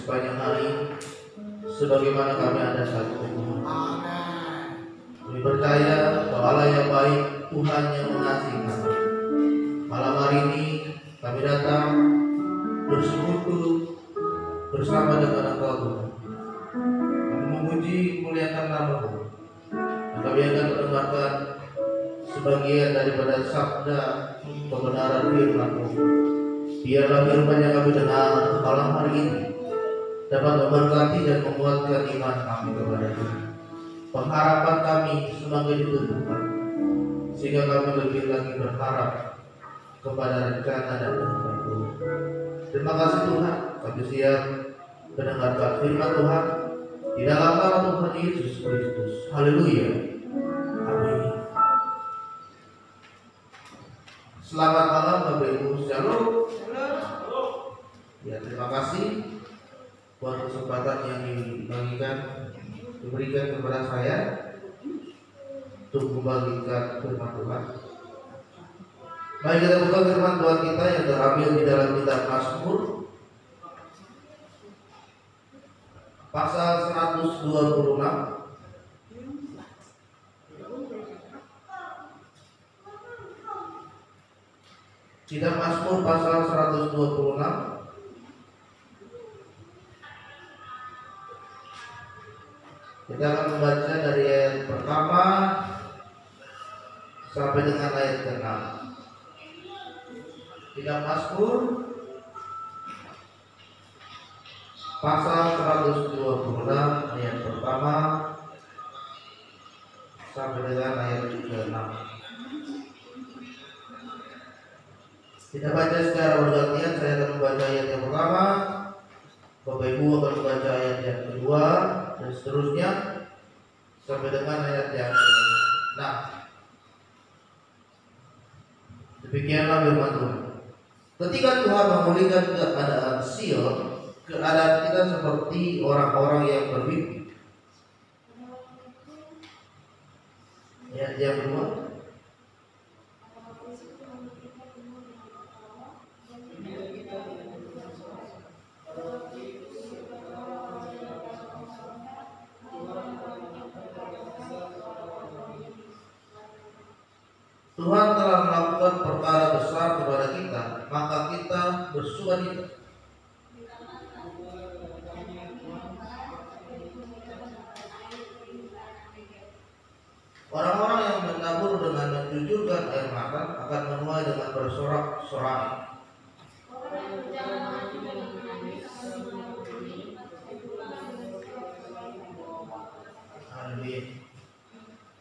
sepanjang hari sebagaimana kami ada saat ini. Kami percaya bahwa Allah yang baik, Tuhan yang mengasihi kami. Malam hari ini kami datang bersekutu bersama dengan Engkau Tuhan. Kami memuji muliakan nama-Mu. Dan kami akan mendengarkan sebagian daripada sabda kebenaran firman-Mu. Biarlah firman yang kami dengar malam hari ini dapat memberkati dan menguatkan iman kami kepada Tuhan. Pengharapan kami semakin ditumbuhkan sehingga kami lebih lagi berharap kepada rencana dan kehendak Tuhan. Terima kasih Tuhan, kami siap mendengarkan firman Tuhan di dalam nama Tuhan Yesus Kristus. Haleluya. Amin. Selamat malam Bapak Ibu. Shalom. Ya, terima kasih buat kesempatan yang diberikan kepada saya untuk membagikan firman Tuhan. Mari kita buka firman Tuhan kita yang terambil di dalam kitab Mazmur pasal 126. Kitab Mazmur pasal 126. Kita akan membaca dari ayat pertama sampai dengan ayat ke-6. Kitab Mazmur pasal 126 ayat pertama sampai dengan ayat ke-6. Kita baca secara bergantian. Saya akan membaca ayat yang pertama, Bapak Ibu akan membaca ayat yang kedua, dan seterusnya sampai dengan ayat yang ke-6. Demikianlah firman Tuhan. Ketika Tuhan memulihkan keadaan Sion, keadaan kita seperti orang-orang yang bermimpi. Ayat yang kedua. Tuhan telah melakukan perkara besar kepada kita, maka kita bersukacita. Orang-orang yang menabur dengan menjujurkan air mata akan menuai dengan bersorak-sorai. Amin.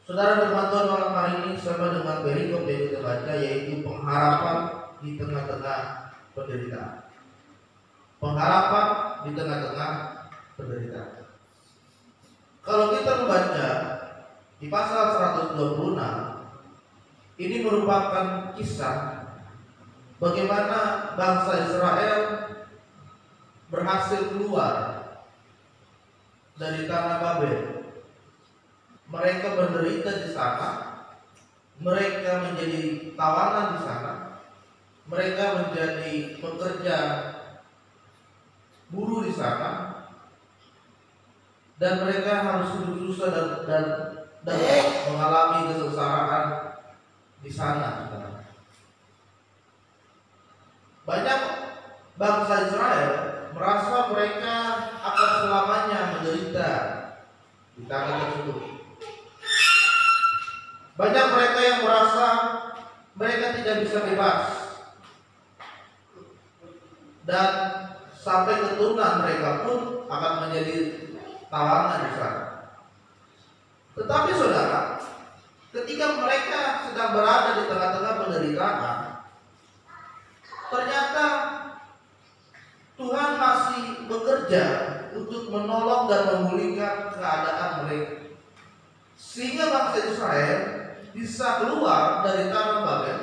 Saudara, firman Tuhan malam hari ini sama dengan perikop yang kita baca, yaitu pengharapan di tengah-tengah penderitaan. Pengharapan di tengah-tengah penderitaan. Kalau kita membaca di pasal 126, ini merupakan kisah bagaimana bangsa Israel berhasil keluar dari tanah Babel. Mereka menderita di sana, mereka menjadi tawanan di sana, mereka menjadi pekerja buruh di sana, dan mereka harus hidup susah dan mengalami kesengsaraan di sana. Banyak bangsa Israel merasa mereka akan selamanya menderita di tanah tersebut. Banyak mereka yang merasa mereka tidak bisa bebas, dan sampai keturunan mereka pun akan menjadi tawanan di sana. Tetapi saudara, ketika mereka sedang berada di tengah-tengah penderitaan, ternyata Tuhan masih bekerja untuk menolong dan memulihkan keadaan mereka, sehingga bangsa Israel bisa keluar dari tanah Babel,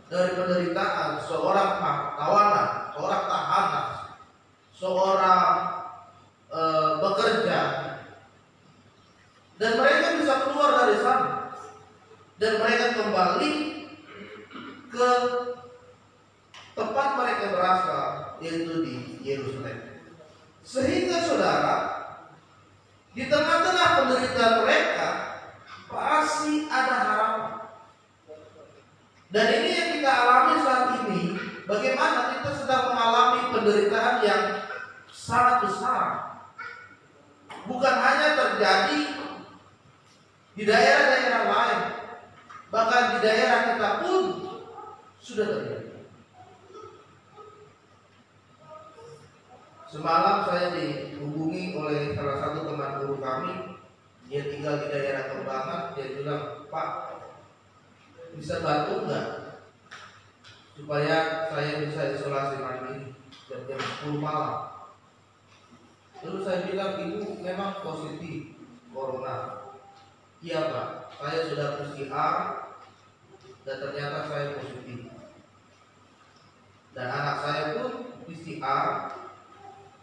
dari penderitaan seorang tawanan, seorang tahanan, seorang bekerja, dan mereka bisa keluar dari sana dan mereka kembali ke tempat mereka berasal, yaitu di Yerusalem. Sehingga saudara, di tengah-tengah penderitaan mereka pasti ada harapan. Dan ini yang kita alami saat ini. Bagaimana kita sedang mengalami penderitaan yang sangat besar. Bukan hanya terjadi di daerah-daerah lain, bahkan di daerah kita pun sudah terjadi. Semalam saya dihubungi oleh salah satu teman guru kami. Dia tinggal di daerah Kembangan. Dia bilang, "Pak, bisa bantu nggak supaya saya bisa isolasi mandiri jam 10 malam?" Lalu saya bilang, "Ibu memang positif corona?" "Iya Pak, saya sudah PCR dan ternyata saya positif. Dan anak saya pun PCR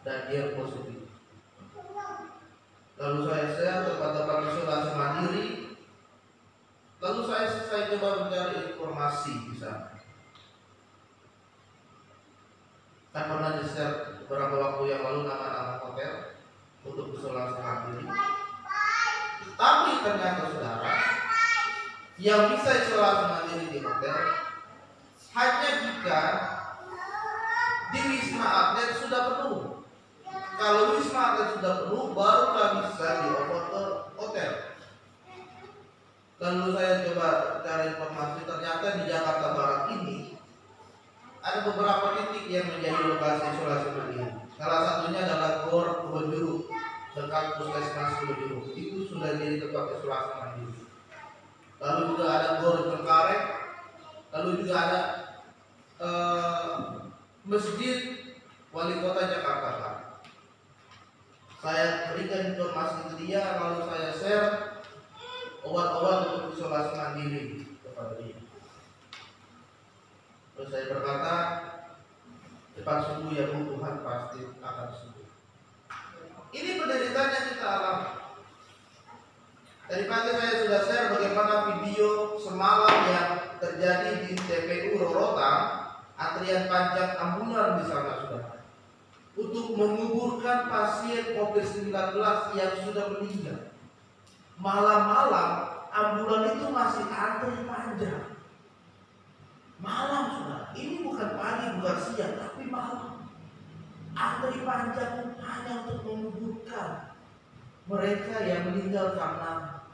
dan dia positif." Lalu saya share tempat-tempat isolasi mandiri. Lalu saya coba mencari informasi di sana. Kan pernah di-share beberapa waktu yang lalu nama-nama hotel untuk isolasi mandiri. Tapi ternyata saudara, yang bisa isolasi mandiri di hotel hanya jika di Wisma Atlet sudah penuh. Kalau Wisma Atlet sudah penuh, barulah bisa dioper ke hotel. Lalu saya coba cari informasi, ternyata di Jakarta Barat ini ada beberapa titik yang menjadi lokasi isolasi mandiri. Salah satunya adalah Gor Kebonjeruk, dekat Puskesmas Kebonjeruk. Itu sudah jadi tempat isolasi mandiri. Lalu juga ada Gor Cengkareng, lalu juga ada Masjid Wali Kota Jakarta Barat. Saya berikan informasi ke dia, lalu saya share obat-obat untuk isolasi mandiri kepada dia. Terus saya berkata, cepat sembuh ya Bu, Tuhan pasti akan sembuh. Ini penderitaan yang kita alami. Tadi pagi saya sudah share bagaimana video semalam yang terjadi di TPU Rorotan, antrian panjang ambulan di sana sudah untuk menguburkan pasien COVID-19 yang sudah meninggal. Malam-malam ambulan itu masih antri panjang. Malam sudah, ini bukan pagi, bukan siang, tapi malam. Antri panjang hanya untuk menguburkan mereka yang meninggal karena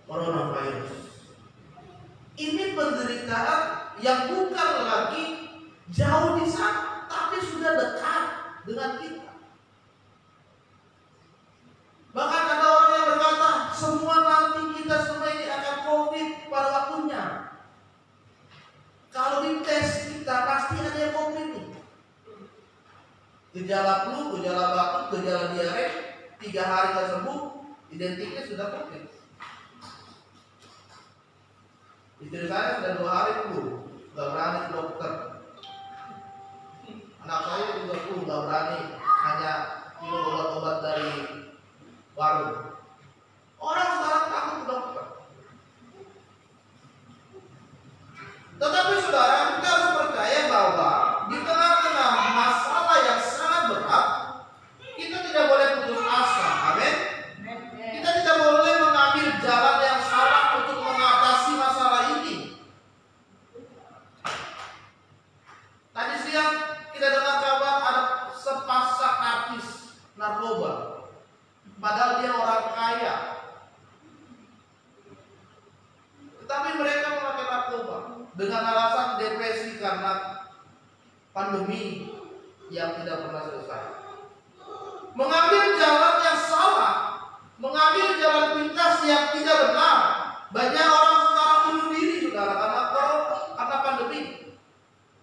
coronavirus. Ini penderitaan yang bukan lagi jauh di sana, tapi sudah dekat dengan kita. Bahkan ada orang yang berkata, semua nanti kita semua ini akan COVID pada waktunya. Kalau dites kita pasti ada yang COVID nih. Gejala flu, gejala batuk, gejala diare, 3 hari nggak sembuh, identiknya sudah COVID. Istri saya sudah 2 hari flu, nggak berani ke dokter. Anak saya juga flu, nggak berani, hanya minum obat-obat dari warung. Orang sekarang takut ke dokter. Tetapi saudara, kita harus percaya bahwa di tengah-tengah masalah yang sangat berat, kita tidak boleh putus asa. Amin. Kita tidak boleh mengambil jalan yang salah untuk mengatasi masalah ini. Tadi siang kita dengar kabar ada sepasang artis narkoba, padahal dia orang kaya, tetapi mereka memakai narkoba dengan alasan depresi karena pandemi yang tidak pernah selesai. Mengambil jalan yang salah, mengambil jalan pintas yang tidak benar. Banyak orang sekarang bunuh diri saudara karena pandemi.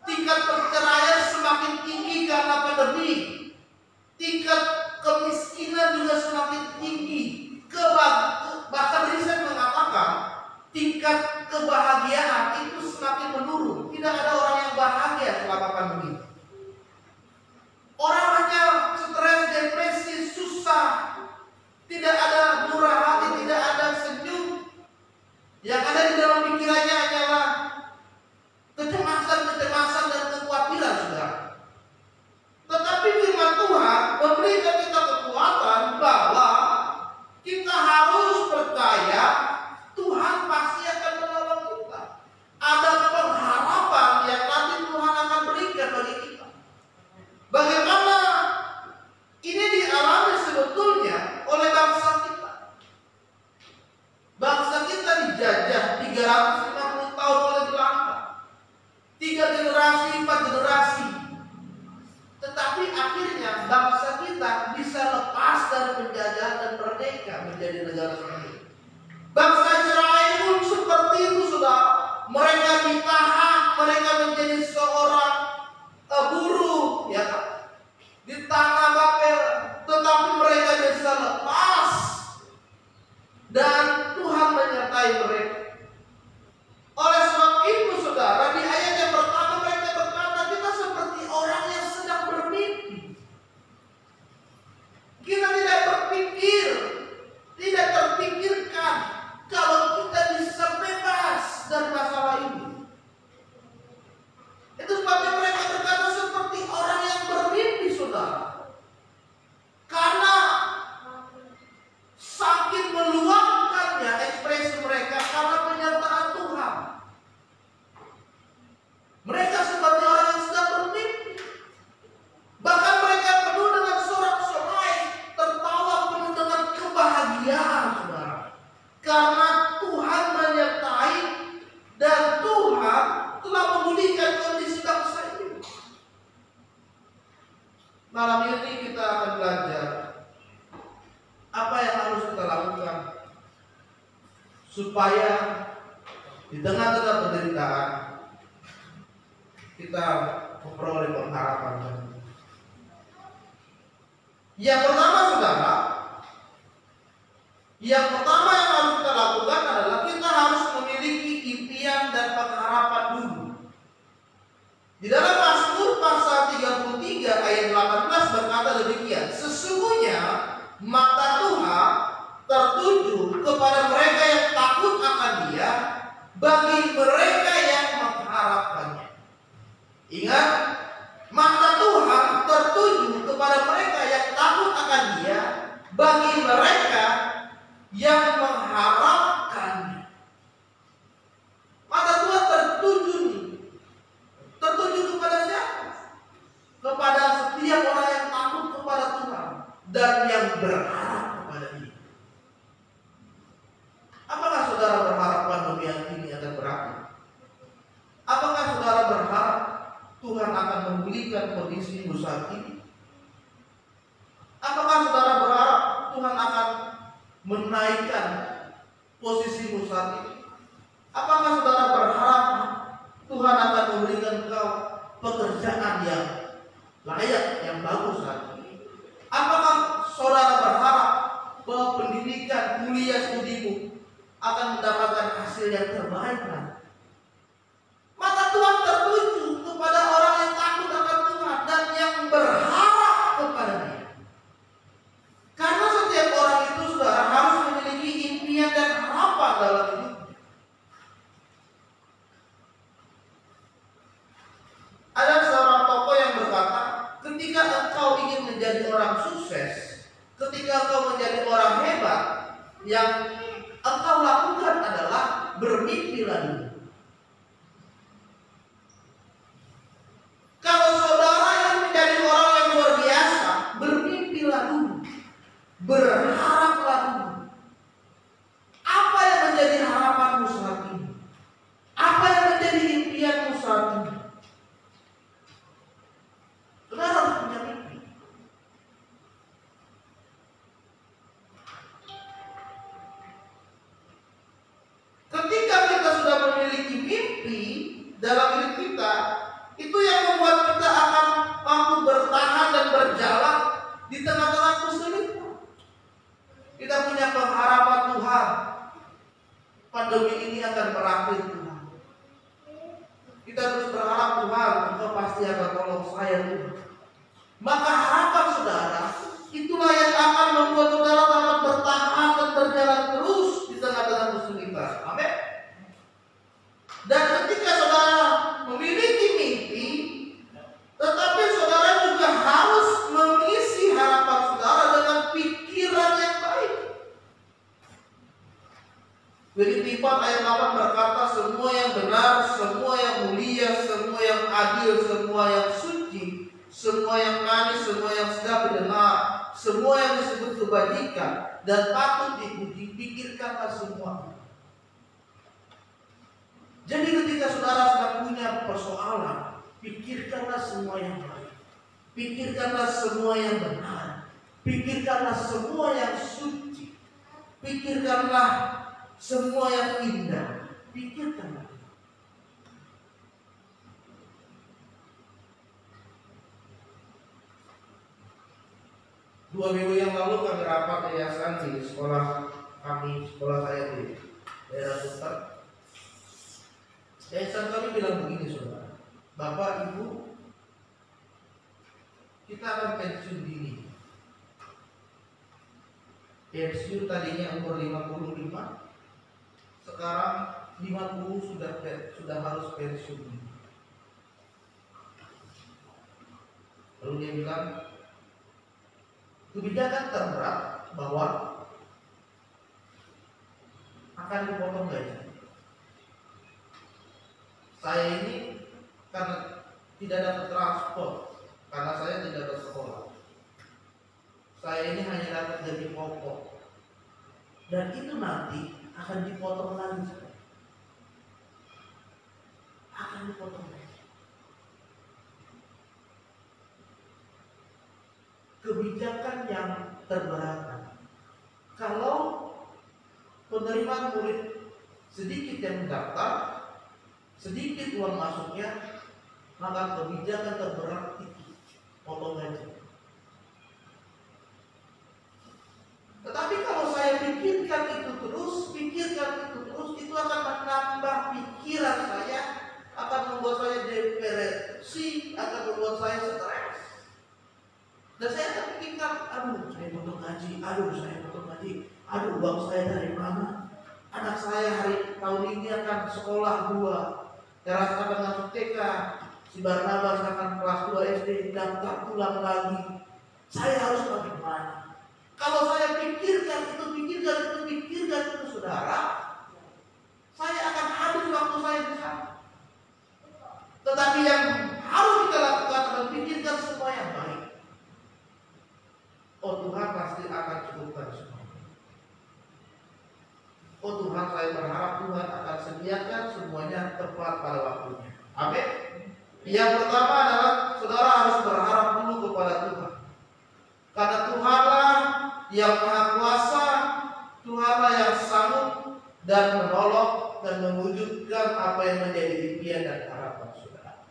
Tingkat perceraian semakin tinggi karena pandemi. Tingkat kemiskinan juga semakin tinggi. Bahkan riset mengatakan tingkat kebahagiaan itu semakin menurun. Tidak ada orang yang bahagia selama pandemi. Orang hanya stres, depresi, susah. Tidak ada murah hati, tidak ada senyum. Yang kita bisa lepas dari penjajahan dan merdeka menjadi negara sendiri. Bangsa Israel pun seperti itu, saudara. Mereka ditahan, mereka menjadi seorang buruh, ya, di tanah Babel, tetapi mereka bisa lepas dan Tuhan menyertai mereka. Oleh sebab itu, saudara, di ayat yang pertama mereka berkata, kita seperti orang yang sedang bermimpi. Kita tidak berpikir, tidak terpikirkan kalau kita bisa bebas dari masalah ini. Itu sebabnya mereka berkata seperti orang yang bermimpi, saudara. Karena saking meluangkannya ekspresi mereka karena penyertaan Tuhan. Mereka seperti orang yang sedang bermimpi. Bahkan mereka penuh dengan sorak-sorai, tertawa penuh dengan kebahagiaan, saudara. Karena Tuhan menyertai dan Tuhan telah memulihkan kondisi bangsa ini. Malam ini kita akan belajar apa yang harus kita lakukan supaya di tengah-tengah penderitaan kita memperoleh pengharapan. Yang pertama, saudara, yang harus kita lakukan adalah kita harus memiliki impian dan pengharapan dulu. Di dalam Mazmur pasal 33 ayat 18 berkata demikian, sesungguhnya mata Tuhan tertuju kepada mereka yang takut akan Dia, bagi mereka yang mengharapkannya. Ingat, mata Tuhan tertuju kepada mereka yang takut akan Dia, bagi mereka yang mengharapkannya. Mata Tuhan tertuju kepada siapa? Kepada setiap orang yang takut kepada Tuhan dan yang berharap kepada Dia. Apakah saudara berharap pandemi ini akan berakhir? Apakah saudara berharap Tuhan akan memulihkan kondisi saat ini? Apakah saudara berharap Tuhan akan menaikkan posisi saat ini? Apakah saudara berharap Tuhan akan memberikan engkau pekerjaan yang layak, yang bagus saat ini? Apakah saudara berharap bahwa pendidikan kuliah studimu akan mendapatkan hasil yang terbaik nanti? Mata Tuhan tertuju kepada orang yang takut akan Tuhan dan yang berharap kepada Dia. Karena setiap orang itu, saudara, harus memiliki impian dan harapan dalam hidup. Ada seorang tokoh yang berkata, ketika engkau ingin menjadi orang sukses, ketika engkau menjadi orang hebat, yang engkau lakukan adalah bermimpilah dulu. Kalau saudara yang menjadi orang yang luar biasa, bermimpilah dulu, berharaplah dulu. Apa yang menjadi harapanmu saat ini? Apa yang menjadi impianmu saat ini? Saudara harus punya mimpi. Ketika kita sudah memiliki mimpi dalam hidup kita, itu yang membuat kita akan mampu bertahan dan berjalan di tengah-tengah kesulitan. Kita punya pengharapan Tuhan, pandemi ini akan berakhir Tuhan. Kita terus berharap Tuhan, Engkau pasti akan tolong saya Tuhan. Maka harapan saudara, itulah yang akan membuat saudara dapat bertahan dan berjalan terus di tengah-tengah kesulitan. Amin. Dan ketika saudara memiliki mimpi, tetapi saudara juga harus mengisi harapan saudara dengan pikiran yang baik. Filipi 4 ayat 8 berkata, semua yang benar, semua yang mulia, semua yang adil, semua yang suci, semua yang manis, semua yang sedap didengar, semua yang disebut kebajikan dan patut dipuji, pikirkanlah semua. Jadi ketika saudara sedang punya persoalan, pikirkanlah semua yang baik, pikirkanlah semua yang benar, Pikirkanlah semua yang suci. Pikirkanlah semua yang indah. Pikirkanlah. Dua minggu yang lalu kami rapat yayasan di sekolah kami, sekolah saya di daerah Sultan. Yayasan kami bilang begini, saudara, Bapak Ibu, kita akan pensiun dini. Pensiun tadinya umur 55, sekarang 50 sudah harus pensiun. Lalu dia bilang, kebijakan terberat bahwa akan dipotong gaji. Saya ini karena tidak dapat transport, karena saya tidak bersekolah, saya ini hanya dapat gaji pokok, dan itu nanti akan dipotong lagi. Akan dipotong lagi. Kebijakan yang terberat. Kalau penerimaan murid sedikit yang mendaftar, sedikit uang masuknya, maka kebijakan terberat itu potong gaji. Tetapi kalau saya pikirkan itu terus, itu akan menambah pikiran saya, akan membuat saya depresi, akan membuat saya stres. Dan saya akan pikirkan, saya potong gaji, saya potong gaji, uang saya dari mana? Anak saya tahun ini akan sekolah 2, Teras akan masuk TK, si Barnabas akan kelas 2 SD, daftar pulang lagi. Saya harus bagaimana? Kalau saya pikirkan itu, saudara, saya akan habis waktu saya di sana. Tetapi yang harus kita lakukan adalah pikirkan semua yang baik. Oh, Tuhan pasti akan cukupkan semua. Oh Tuhan, saya berharap Tuhan akan sediakan semuanya tepat pada waktunya. Amin. Yang pertama adalah saudara harus berharap dulu kepada Tuhan. Karena Tuhanlah yang Maha Kuasa, Tuhanlah yang sanggup dan menolong dan mewujudkan apa yang menjadi impian dan harapan saudara.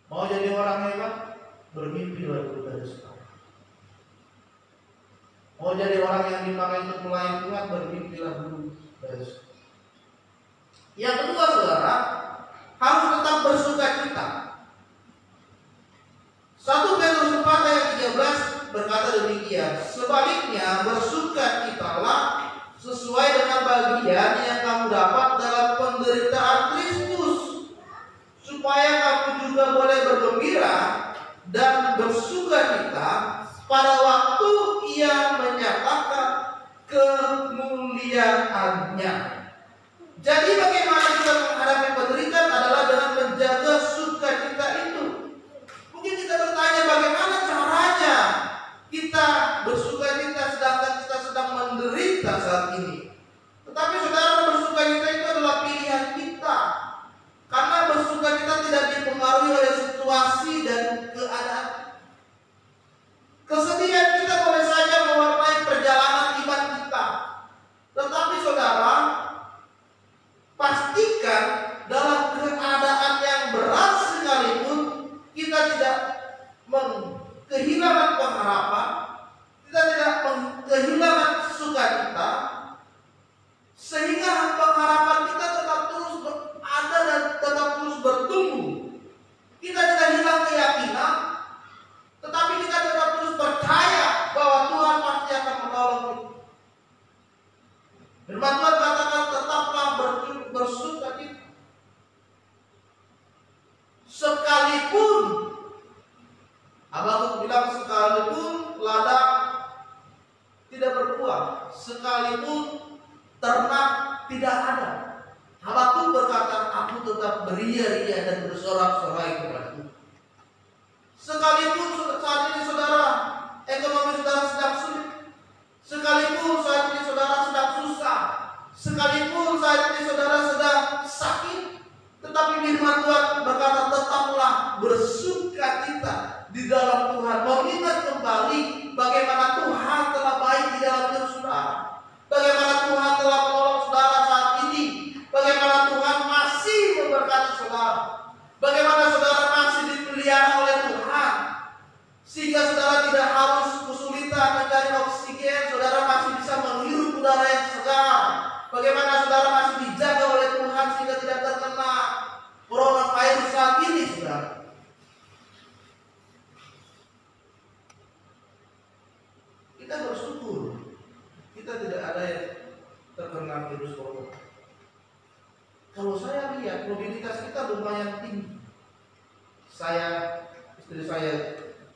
Mau jadi orang hebat? Bermimpilah dulu dari sekarang. Mau jadi orang yang dipakai untuk melayani Tuhan, bermimpilah dulu dari sekarang. Yang kedua, saudara, harus tetap bersuka cita. 1 Petrus 4 ayat 13 berkata demikian, sebaliknya bersukacitalah sesuai dengan bagian yang kamu dapat dalam penderitaan Kristus, supaya kamu juga boleh bergembira dan bersukacita pada waktu Ia menyatakan kemuliaannya. Jadi bagaimana kita menghadapi penderitaan adalah dengan menjaga sukacita itu. Mungkin kita bertanya bagaimana caranya kita bersukacita sedangkan kita sedang menderita saat ini. Tetapi saudara, bersukacita itu adalah pilihan kita. Karena bersukacita tidak dipengaruhi oleh situasi dan keadaan. Kesedihan kita boleh saja mewarnai perjalanan iman kita. Tetapi saudara, pastikan dalam keadaan yang berat sekalipun kita tidak kehilangan pengharapan, kita tidak kehilangan sukacita, sehingga pengharapan kita tetap terus ada dan tetap terus bertumbuh. Kita tidak hilang keyakinan, tetapi kita tetap terus percaya bahwa Tuhan pasti akan menolong kita. Firman Tuhan katakan tetaplah bersukacita. Sekalipun Habakkuk bilang sekalipun ladang tidak berbuah, sekalipun ternak tidak ada, Habakkuk berkata, aku tetap beria-ria dan bersorak-sorai kepada Tuhan. Sekalipun saat ini saudara ekonomi saudara sedang sulit, sekalipun saat ini saudara sedang susah, sekalipun saat ini saudara sedang sakit, tetapi firman Tuhan berkata tetaplah bersukacita di dalam Tuhan. Mengingat lumayan tinggi. Istri saya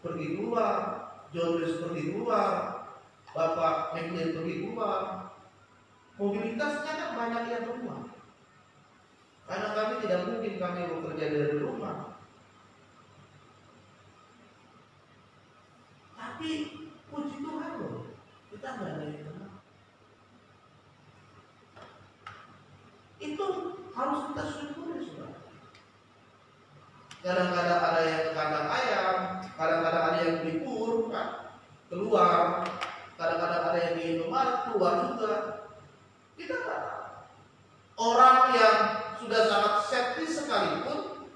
pergi keluar, Joris pergi keluar, Bapak Emil pergi keluar. Mobilitasnya kan banyak yang keluar. Karena kami tidak mungkin kami bekerja dari rumah. Tapi puji Tuhan loh, kita nggak ada yang kenal. Itu harus kita syukuri, saudara. Kadang-kadang ada yang ke kandang ayam, kadang-kadang ada yang libur, kan? Keluar, kadang-kadang ada yang di Indomaret keluar juga. Kita nggak tahu. Orang yang sudah sangat skeptis sekalipun,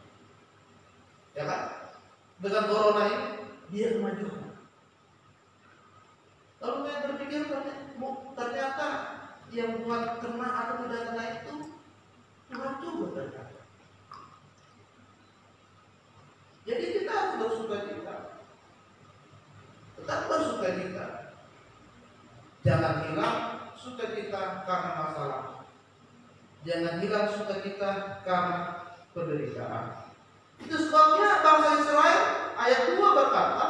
ya kan, dengan corona ini dia kemajuan. Lalu saya berpikir ternyata yang buat kena atau tidak kena itu Tuhan juga ternyata. Jadi kita harus bersukacita. Tetap bersukacita. Jangan hilang sukacita karena masalah. Jangan hilang sukacita karena penderitaan. Itu sebabnya bangsa Israel ayat 2 berkata,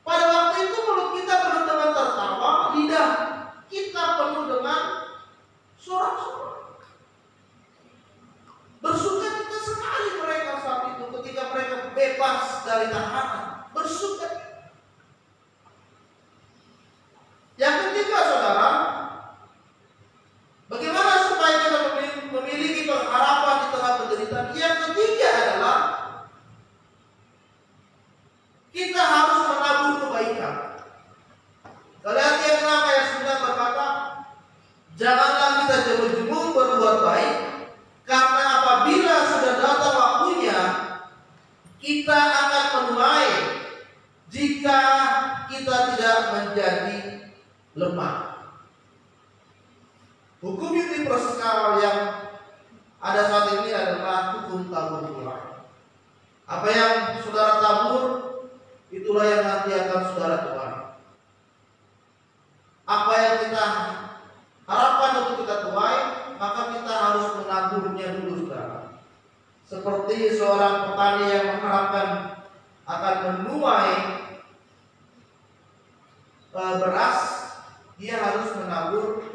pada waktu itu mulut kita penuh dengan tertawa, lidah kita penuh dengan sorak-sorak. Bersukacita sekali mereka saat itu ketika mereka bebas dari tahanan. Bersukacita. Yang ketiga, saudara, bagaimana supaya kita memiliki pengharapan di tengah penderitaan? Yang ketiga adalah kita harus menabur kebaikan. Galatia 6 ayat 9 berkata, janganlah kita jemu-jemu berbuat baik, karena apabila sudah datang waktunya, kita akan menuai jika kita tidak menjadi lemah. Hukum universal yang ada saat ini adalah hukum tabur tuai. Apa yang saudara tabur, itulah yang nanti akan saudara tuai. Apa yang kita harapkan untuk kita tuai, maka kita harus menaburnya dulu, saudara. Seperti seorang petani yang mengharapkan akan menuai beras, dia harus menabur.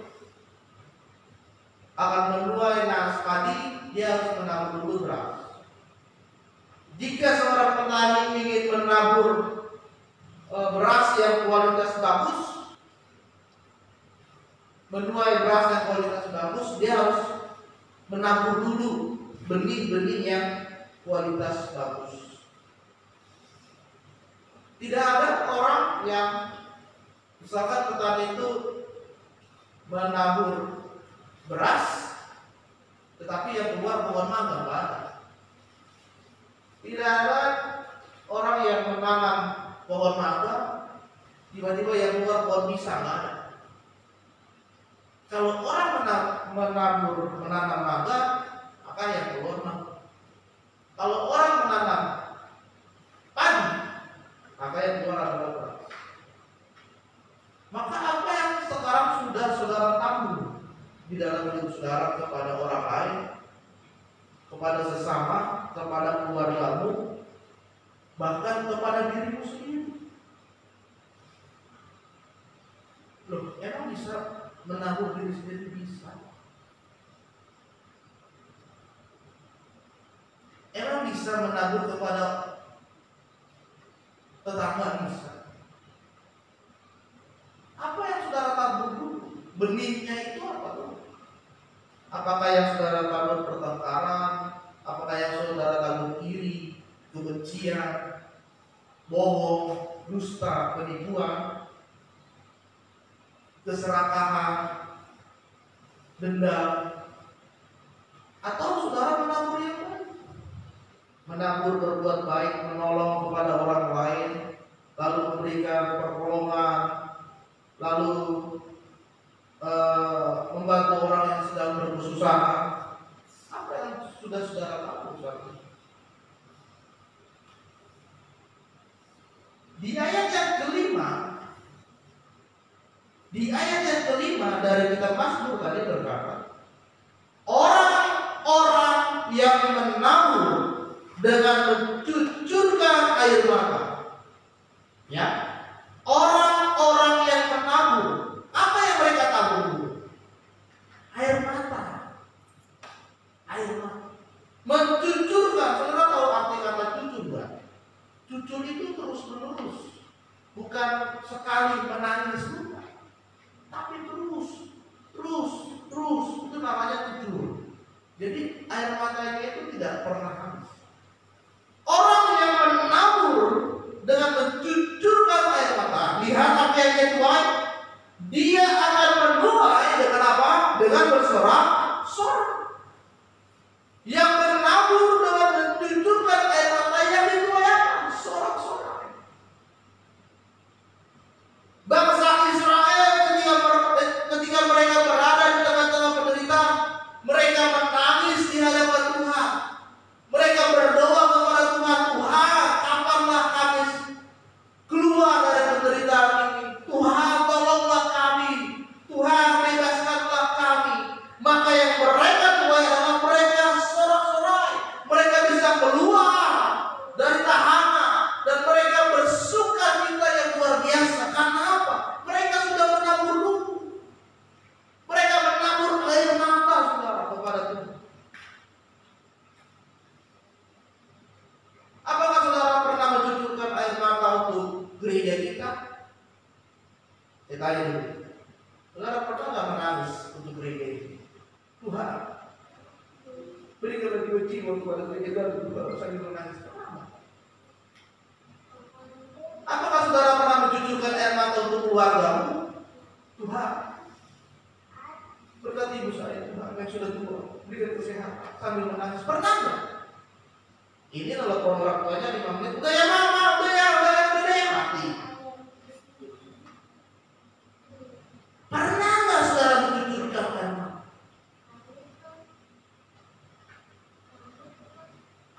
Akan menuai padi, dia harus menabur dulu beras. Jika seorang petani ingin menabur beras yang kualitas bagus, menuai beras yang kualitas bagus, dia harus menabur dulu benih-benih yang kualitas bagus. Tidak ada orang yang misalkan petani itu menabur beras, tetapi yang keluar pohon mangga nggak ada. Tidak ada orang yang menanam pohon mangga, tiba-tiba yang keluar pohon pisang, nggak ada. Kalau orang menanam mangga, maka yang keluar mangga. Kalau orang menanam padi, maka yang keluar adalah beras. Maka apa yang sekarang sudah saudara tabur di dalam hidup saudara kepada orang lain, kepada sesama, kepada keluargamu, bahkan kepada dirimu sendiri. Loh, emang bisa menabur diri sendiri? Bisa. Emang bisa menabur kepada tetangga? Bisa. Apa yang saudara tabur dulu? Benihnya itu apa tuh? Apakah yang saudara tabur pertengkaran? Apakah yang saudara tabur iri, kebencian, bohong, dusta, penipuan, keserakahan, dendam? Atau saudara menabur yang lain? Menabur berbuat baik, menolong kepada orang lain, lalu memberikan pertolongan, lalu membantu orang yang sedang berkesusahan. Apa yang sudah saudara lakukan? Di ayat yang kelima dari kitab Mazmur tadi berkata, orang-orang yang menabur dengan mencucurkan air mata. Ya, orang-orang yang menabur, apa yang mereka tabur dulu? Air mata. Air mata. Mencucurkan, saudara tahu arti kata cucur nggak? Cucur itu terus menerus, bukan sekali menangis bukan, tapi terus itu namanya cucur. Jadi air matanya itu tidak pernah habis. Orang yang menabur dengan mencucurkan air mata, lihat apa yang dia tuai. Dia akan menuai dengan apa? Dengan bersorak-sorak. Yang menabur dengan mencucurkan air mata, yang dituai apa? Sorak-sorak. Bangsa Israel ketika mereka berada di tengah-tengah penderitaan, mereka menangis di hadapan Tuhan. Mereka berdoa kepada Tuhan, Tuhan, kapanlah kami keluar dari penderitaan ini? Tuhan, tolonglah kami. Tuhan, bebaskanlah kami. Maka yang mereka tuai adalah mereka sorak-sorai. Mereka bisa keluar dari tahanan dan mereka bersukacita yang luar biasa. Karena apa? Mereka sudah menabur dulu. Mereka menabur air mata, saudara, kepada Tuhan. Apakah saudara pernah mencucurkan air mata untuk gereja kita? Saya tanya dulu. Saudara pernah nggak menangis untuk gereja ini? Tuhan, berikanlah jiwa kepada gereja dan Tuhan, saya menangis. Apakah saudara pernah mencucurkan air mata untuk keluargamu? Tuhan, berkati ibu saya, Tuhan yang sudah tua, berikan kesehatan sambil menangis. Pernah nggak? Ini telepon orang tuanya 5 menit, udah ya mama, udah ya, mati. Pernah nggak saudara mencucurkan air mata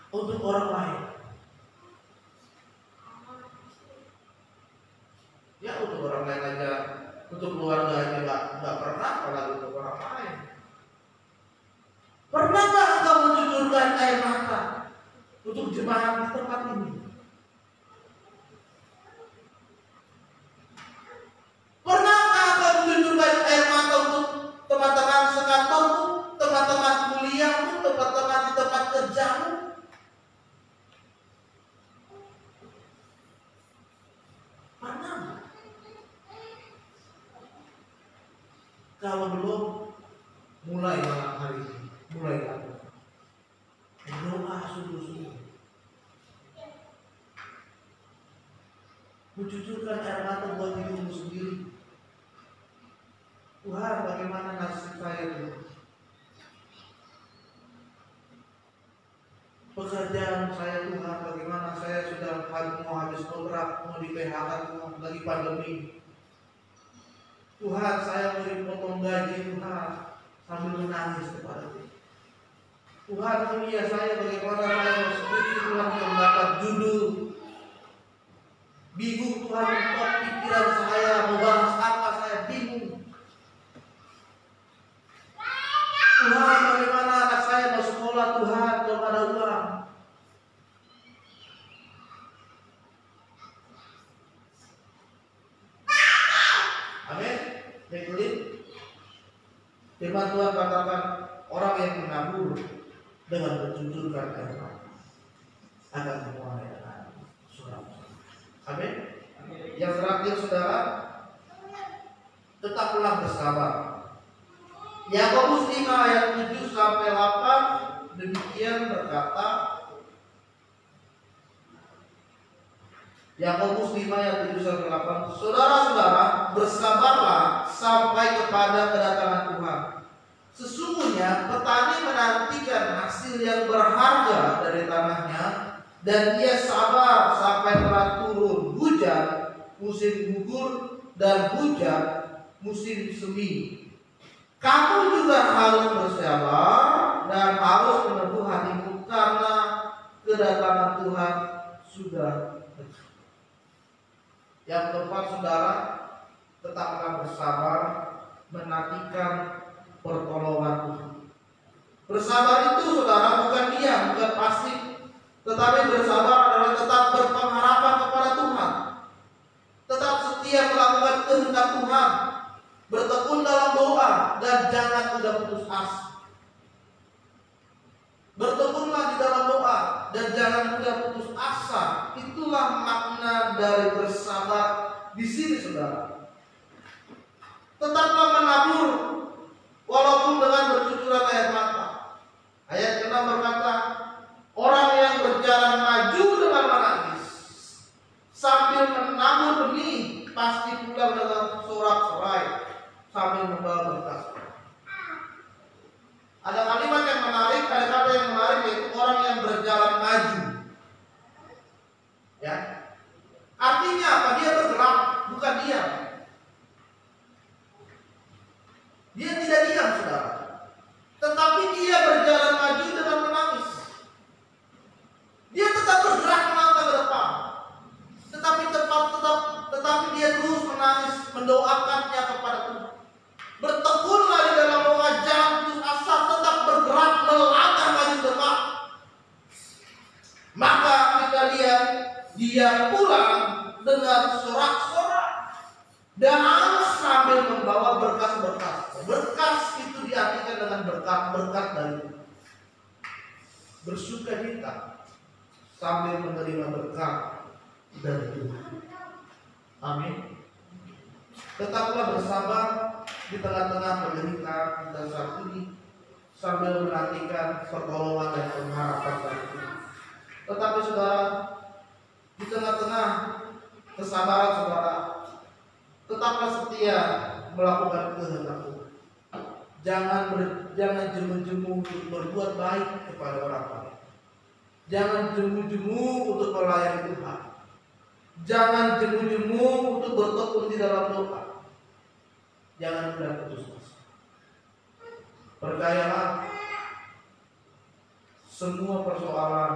untuk orang lain? Ya untuk orang lain aja, untuk keluarga aja nggak pernah, apalagi untuk orang lain. Pernah nggak engkau mencucurkan air mata untuk jemaat di tempat ini? Pernahkah engkau mencucurkan air mata untuk teman-teman sekantormu, teman-teman kuliahmu, teman-teman di tempat kerjamu? Pernah? Kalau belum, mulai malam hari ini, mulai lakukan. Berdoa sungguh-sungguh. Mencucurkan air mata buat dirimu sendiri. Tuhan, bagaimana nasib saya Tuhan? Pekerjaan saya Tuhan, bagaimana saya sudah mau habis kontrak, mau di PHK Tuhan, lagi pandemi. Tuhan, saya mau dipotong gaji Tuhan, sambil menangis kepada Tuhan. Tuhan, dunia saya bagaimana saya bersekutu Tuhan mendapat judul. Bingung Tuhan untuk pikiran saya, mau bahas apa saya bingung. Tuhan, bagaimana anak saya mau sekolah Tuhan, belum ada uang. Amin. Baik, firman Tuhan katakan orang yang menabur dengan mencucurkan air mata akan menuai dengan sorak-sorai. Amin. Yang terakhir saudara, tetaplah bersabar. Yakobus 5 ayat 7 sampai 8 demikian berkata. Yakobus 5 ayat 7 sampai 8, saudara-saudara, bersabarlah sampai kepada kedatangan Tuhan. Sesungguhnya petani menantikan hasil yang berharga dari tanahnya, dan ia sabar sampai telah turun hujan musim gugur dan hujan musim semi. Kamu juga harus bersabar dan harus meneguh hatimu karena kedatangan Tuhan sudah dekat. Yang keempat saudara, tetaplah bersabar menantikan pertolongan Tuhan. Bersabar itu saudara bukan diam, bukan pasif, Tetapi bersabar adalah tetap berpengharapan kepada Tuhan, tetap setia melakukan kehendak Tuhan, bertekun dalam doa, dan jangan mudah putus asa. Bertekunlah di dalam doa dan jangan mudah putus asa. Itulah makna dari bersabar di sini, saudara. Tetaplah menabur walaupun dengan bercucuran air mata. Ayat ke-6 berkata, orang yang berjalan maju dengan menangis sambil menabur benih pasti pulang dengan sorak-sorai sambil membawa berkas. Ada kalimat yang menarik, ada kata yang menarik, yaitu orang yang berjalan maju. Ya, artinya apa? Dia bergerak, bukan diam. Dia tidak diam, saudara. Tetapi dia berjalan maju dengan menangis. Dia tetap bergerak melangkah ke depan. Tetapi dia terus menangis, mendoakannya kepada Tuhan. Bertekunlah di dalam doa, jangan putus asa, tetap bergerak melangkah maju ke depan. Maka kita lihat dia pulang dengan sorak-sorak dan sambil membawa berkas-berkas. Berkas itu diartikan dengan berkat-berkat dari Tuhan. Bersukacita sambil menerima berkat dari Tuhan. Amin. Tetaplah bersabar di tengah-tengah penderitaan kita saat ini sambil menantikan pertolongan dan pengharapan dari Tuhan. Tetapi saudara, di tengah-tengah kesabaran saudara, tetaplah setia melakukan kehendak Tuhan. Jangan jemu-jemu untuk berbuat baik kepada orang lain. Jangan jemu-jemu untuk melayani Tuhan. Jangan jemu-jemu untuk bertekun di dalam doa. Jangan mudah putus asa. Percayalah, semua persoalan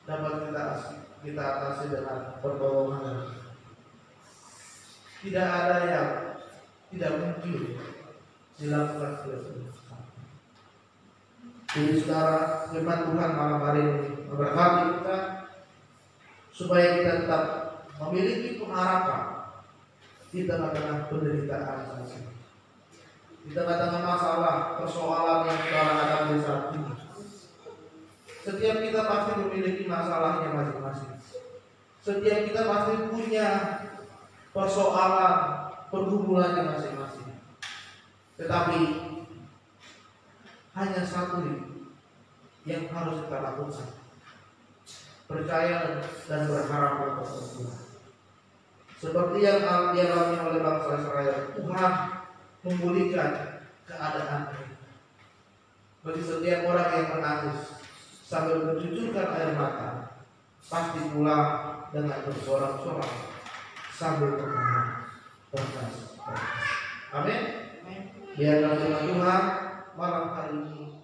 dapat kita atasi dengan pertolongan. Tidak ada yang tidak mungkin dilakukan oleh Tuhan. Jadi saudara, firman Tuhan malam hari ini memberkati kita supaya kita tetap memiliki pengharapan di tengah-tengah penderitaan saja, di tengah-tengah masalah persoalan yang saudara hadapi saat ini. Setiap kita pasti memiliki masalahnya masing-masing. Setiap kita pasti punya persoalan pergumulannya masing-masing. Tetapi hanya satu yang harus kita lakukan: percaya dan berharap kepada Tuhan. Seperti yang dialami oleh bangsa Israel, Tuhan memulihkan keadaan mereka. Bagi setiap orang yang menangis sambil mencucurkan air mata, pasti pulang dengan bersorak-sorak sambil berharap berkas. Amin. Biarlah Tuhan malam hari ini